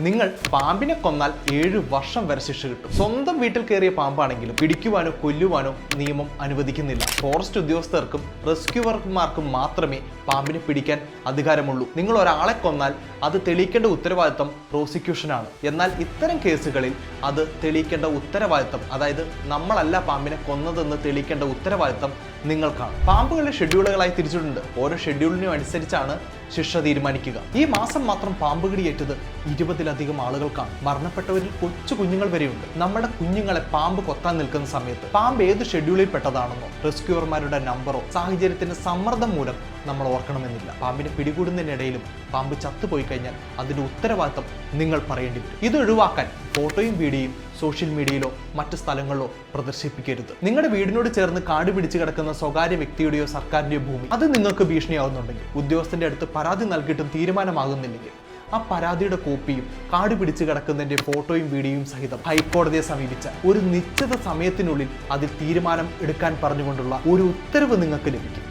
നിങ്ങൾ പാമ്പിനെ കൊന്നാൽ 7 വർഷം വരെ ശിക്ഷ കിട്ടും. സ്വന്തം വീട്ടിൽ കയറിയ പാമ്പാണെങ്കിലും പിടിക്കുവാനോ കൊല്ലുവാനോ നിയമം അനുവദിക്കുന്നില്ല. ഫോറസ്റ്റ് ഉദ്യോഗസ്ഥർക്കും റെസ്ക്യൂവർമാർക്കും മാത്രമേ പാമ്പിനെ പിടിക്കാൻ അധികാരമുള്ളൂ. നിങ്ങൾ ഒരാളെ കൊന്നാൽ അത് തെളിയിക്കേണ്ട ഉത്തരവാദിത്തം പ്രോസിക്യൂഷനാണ്. എന്നാൽ ഇത്തരം കേസുകളിൽ അത് തെളിയിക്കേണ്ട ഉത്തരവാദിത്തം, അതായത് നമ്മളല്ല പാമ്പിനെ കൊന്നതെന്ന് തെളിയിക്കേണ്ട ഉത്തരവാദിത്തം നിങ്ങൾക്കാണ്. പാമ്പുകളെ ഷെഡ്യൂളുകളായി തിരിച്ചിട്ടുണ്ട്. ഓരോ ഷെഡ്യൂളിനും അനുസരിച്ചാണ് ശിക്ഷ തീരുമാനിക്കുക. ഈ മാസം മാത്രം പാമ്പ് കടിയേറ്റത് 20-ലധികം ആളുകൾക്കാണ്. മരണപ്പെട്ടവരിൽ കൊച്ചു കുഞ്ഞുങ്ങൾ വരെയുണ്ട്. നമ്മുടെ കുഞ്ഞുങ്ങളെ പാമ്പ് കൊത്താൻ നിൽക്കുന്ന സമയത്ത് പാമ്പ് ഏത് ഷെഡ്യൂളിൽ പെട്ടതാണെന്നോ റെസ്ക്യൂവർമാരുടെ നമ്പറോ സാഹചര്യത്തിന്റെ സമ്മർദ്ദം മൂലം നമ്മൾ ഓർക്കണമെന്നില്ല. പാമ്പിനെ പിടികൂടുന്നതിനിടയിലും പാമ്പ് ചത്തുപോയി കഴിഞ്ഞാൽ അതിന്റെ ഉത്തരവാദിത്തം നിങ്ങൾ പറയേണ്ടി വരും. ഇത് ഒഴിവാക്കാൻ ഫോട്ടോയും വീഡിയോയും സോഷ്യൽ മീഡിയയിലോ മറ്റു സ്ഥലങ്ങളിലോ പ്രദർശിപ്പിക്കരുത്. നിങ്ങളുടെ വീടിനോട് ചേർന്ന് കാട് പിടിച്ചു കിടക്കുന്ന സ്വകാര്യ വ്യക്തിയുടെയോ സർക്കാരിന്റെയോ ഭൂമി അത് നിങ്ങൾക്ക് ഭീഷണിയാവുന്നുണ്ടെങ്കിൽ, ഉദ്യോഗസ്ഥന്റെ അടുത്ത് പരാതി നൽകിയിട്ടും തീരുമാനമാകുന്നില്ലെങ്കിൽ, ആ പരാതിയുടെ കോപ്പിയും കാട് പിടിച്ചു കിടക്കുന്നതിന്റെ ഫോട്ടോയും വീഡിയോയും സഹിതം ഹൈക്കോടതിയെ സമീപിച്ച ഒരു നിശ്ചിത സമയത്തിനുള്ളിൽ അതിൽ തീരുമാനം എടുക്കാൻ പറഞ്ഞുകൊണ്ടുള്ള ഒരു ഉത്തരവ് നിങ്ങൾക്ക് ലഭിക്കും.